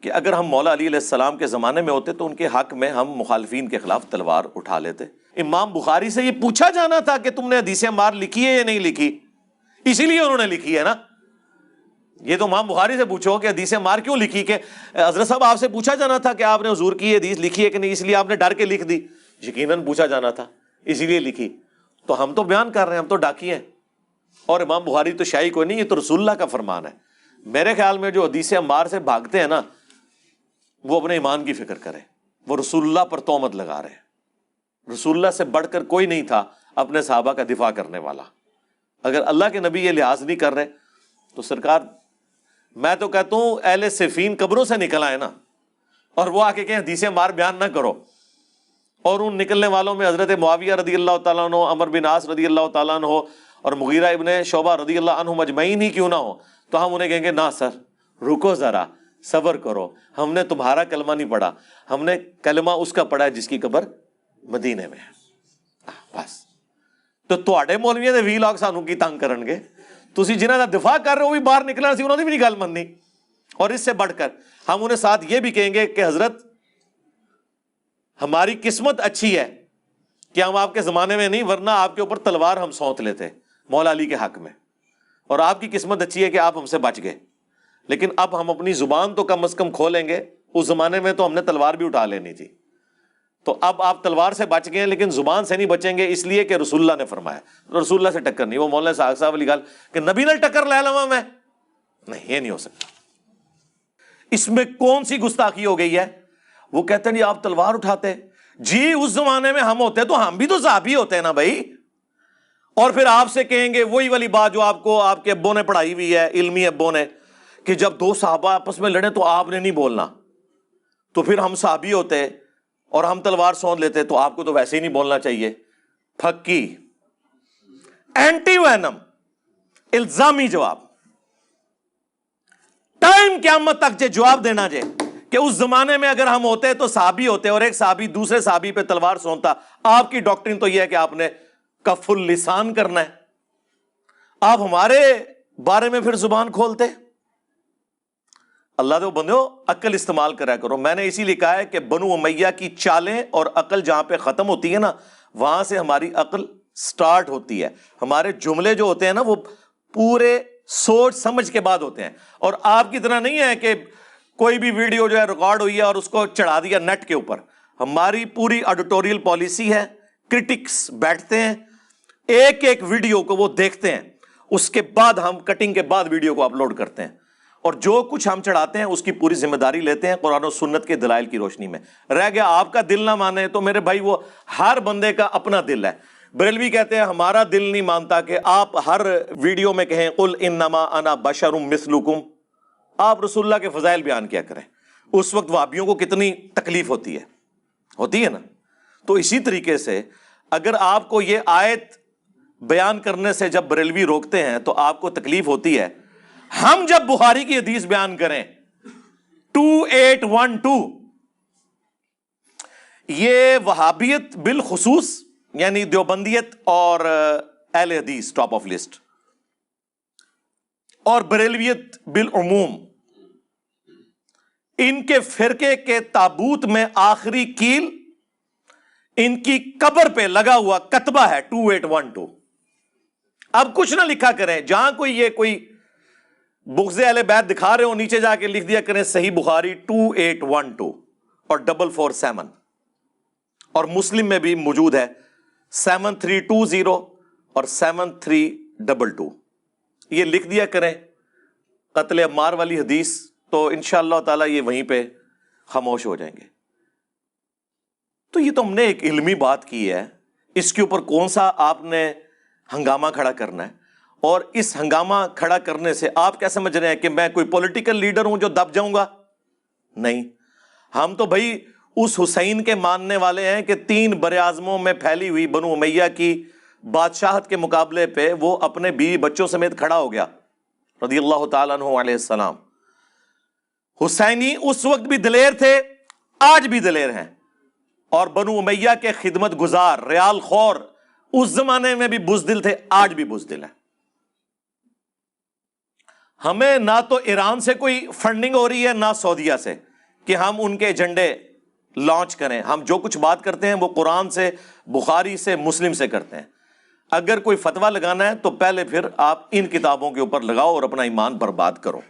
کہ اگر ہم مولا علی علیہ السلام کے زمانے میں ہوتے تو ان کے حق میں ہم مخالفین کے خلاف تلوار اٹھا لیتے۔ امام بخاری سے یہ پوچھا جانا تھا کہ تم نے حدیث عمار لکھی ہے یا نہیں لکھی، اسی لیے انہوں نے لکھی ہے نا۔ یہ تو امام بخاری سے پوچھو کہ حدیث عمار کیوں لکھی، کہ حضرت صاحب آپ سے پوچھا جانا تھا کہ آپ نے حضور کی یہ حدیث لکھی ہے کہ نہیں، اس لیے آپ نے ڈر کے لکھ دی۔ یقیناً پوچھا جانا تھا، اسی لیے لکھی۔ تو ہم تو بیان کر رہے ہیں، ہم تو ڈاکی ہیں، اور امام بخاری تو شاہی کوئی نہیں، یہ تو رسول اللہ کا فرمان ہے۔ میرے خیال میں جو حدیث عمار سے بھاگتے ہیں نا، وہ اپنے ایمان کی فکر کریں، وہ رسول اللہ پر تہمت لگا رہے ہیں۔ رسول اللہ سے بڑھ کر کوئی نہیں تھا اپنے صحابہ کا دفاع کرنے والا۔ اگر اللہ کے نبی یہ لحاظ نہیں کر رہے تو سرکار، میں تو کہتا ہوں اہل صفین قبروں سے نکل آئے نا، اور وہ آ کے کہیں حدیث عمار بیان نہ کرو، اور ان نکلنے والوں میں حضرت معاویہ رضی اللہ تعالیٰ عنہ، عمر بن عاص رضی اللہ تعالیٰ عنہ اور مغیرہ ابن شعبہ رضی اللہ عنہ مجمعین ہی کیوں نہ ہو، تو ہم انہیں کہیں گے نا سر، رکو ذرا، صبر کرو، ہم نے تمہارا کلمہ نہیں پڑھا، ہم نے کلمہ اس کا پڑھا ہے جس کی قبر مدینے میں ہے۔ بس تو تواڈے مولویاں دے 20 لاکھ سانوں کی تنگ کرن گے، تسی جنہاں دا دفاع کر رہے ہو بھی باہر نکلنا سی، انہوں نے بھی نہیں گل مننی۔ اور اس سے بڑھ کر ہم انہیں ساتھ یہ بھی کہیں گے کہ حضرت ہماری قسمت اچھی ہے کہ ہم آپ کے زمانے میں نہیں، ورنہ آپ کے اوپر تلوار ہم سونت لیتے مولا علی کے حق میں، اور آپ کی قسمت اچھی ہے کہ آپ ہم سے بچ گئے۔ لیکن اب ہم اپنی زبان تو کم از کم کھولیں گے، اس زمانے میں تو ہم نے تلوار بھی اٹھا لینی تھی، تو اب آپ تلوار سے بچ گئے ہیں لیکن زبان سے نہیں بچیں گے، اس لیے کہ رسول اللہ نے فرمایا۔ رسول اللہ سے ٹکر نہیں، وہ مولانا صاحب والی گل کہ نبی نے ٹکر لے لوا میں، نہیں، یہ نہیں ہو سکتا۔ اس میں کون سی گستاخی ہو گئی ہے؟ وہ کہتے ہیں جی آپ تلوار اٹھاتے، جی اس زمانے میں ہم ہوتے تو ہم بھی تو صحابی ہوتے ہیں نا بھائی۔ اور پھر آپ سے کہیں گے وہی والی بات جو آپ کو آپ کے ابوں نے پڑھائی ہوئی ہے، علمی ابوں نے، کہ جب دو صحابہ آپس میں لڑے تو آپ نے نہیں بولنا، تو پھر ہم صحابی ہوتے اور ہم تلوار سونت لیتے، تو آپ کو تو ویسے ہی نہیں بولنا چاہیے۔ پھکی اینٹی وینم الزامی جواب، ٹائم قیامت تک جے جواب دینا جے کہ اس زمانے میں اگر ہم ہوتے تو صحابی ہوتے اور ایک صحابی دوسرے صحابی پہ تلوار سونتا۔ آپ کی ڈاکٹرین تو یہ ہے کہ آپ نے کف اللسان کرنا ہے، آپ ہمارے بارے میں پھر زبان کھولتے۔ اللہ دے بندو عقل استعمال کرا کرو۔ میں نے اسی لیے کہا ہے کہ بنو امیہ کی چالیں اور عقل جہاں پہ ختم ہوتی ہے نا، وہاں سے ہماری عقل سٹارٹ ہوتی ہے۔ ہمارے جملے جو ہوتے ہیں نا وہ پورے سوچ سمجھ کے بعد ہوتے ہیں، اور آپ کی طرح نہیں ہے کہ کوئی بھی ویڈیو جو ہے ریکارڈ ہوئی ہے اور اس کو چڑھا دیا نیٹ کے اوپر۔ ہماری پوری ایڈیٹوریل پالیسی ہے، کرٹکس بیٹھتے ہیں، ایک ایک ویڈیو کو وہ دیکھتے ہیں، اس کے بعد ہم کٹنگ کے بعد ویڈیو کو اپلوڈ کرتے ہیں، اور جو کچھ ہم چڑھاتے ہیں اس کی پوری ذمہ داری لیتے ہیں قرآن و سنت کے دلائل کی روشنی میں۔ رہ گیا آپ کا دل نہ مانے تو میرے بھائی وہ ہر بندے کا اپنا دل ہے۔ بریلوی کہتے ہیں ہمارا دل نہیں مانتا کہ آپ ہر ویڈیو میں کہیں قل انما انا بشر مثلکم، آپ رسول اللہ کے فضائل بیان کیا کریں۔ اس وقت وہابیوں کو کتنی تکلیف ہوتی ہے نا۔ تو اسی طریقے سے اگر آپ کو یہ آیت بیان کرنے سے جب بریلوی روکتے ہیں تو آپ کو تکلیف ہوتی ہے، ہم جب بخاری کی حدیث بیان کریں 2812، یہ وہابیت بالخصوص یعنی دیوبندیت اور اہل حدیث ٹاپ آف لسٹ، اور بریلویت بالعموم، ان کے فرقے کے تابوت میں آخری کیل ان کی قبر پہ لگا ہوا کتبہ ہے 2812۔ اب کچھ نہ لکھا کریں، جہاں کوئی بغض اہل بیت دکھا رہے ہو نیچے جا کے لکھ دیا کریں صحیح بخاری 2812 اور 447، اور مسلم میں بھی موجود ہے 7320 اور 7322، یہ لکھ دیا کریں قتل عمار والی حدیث، تو انشاءاللہ تعالی یہ وہیں پہ خاموش ہو جائیں گے۔ تو یہ تو ہم نے ایک علمی بات کی ہے، اس کے اوپر کون سا آپ نے ہنگامہ کھڑا کرنا ہے؟ اور اس ہنگامہ کھڑا کرنے سے آپ کیا سمجھ رہے ہیں کہ میں کوئی پولیٹیکل لیڈر ہوں جو دب جاؤں گا؟ نہیں، ہم تو بھائی اس حسین کے ماننے والے ہیں کہ 3 براعظموں میں پھیلی ہوئی بنو امیہ کی بادشاہت کے مقابلے پہ وہ اپنے بیوی بچوں سمیت کھڑا ہو گیا رضی اللہ تعالیٰ عنہ علیہ السلام۔ حسینی اس وقت بھی دلیر تھے، آج بھی دلیر ہیں، اور بنو امیہ کے خدمت گزار ریال خور اس زمانے میں بھی بزدل تھے، آج بھی بزدل ہیں۔ ہمیں نہ تو ایران سے کوئی فنڈنگ ہو رہی ہے نہ سعودیہ سے، کہ ہم ان کے ایجنڈے لانچ کریں. ہم جو کچھ بات کرتے ہیں وہ قرآن سے، بخاری سے، مسلم سے کرتے ہیں. اگر کوئی فتویٰ لگانا ہے تو پہلے پھر آپ ان کتابوں کے اوپر لگاؤ اور اپنا ایمان برباد کرو.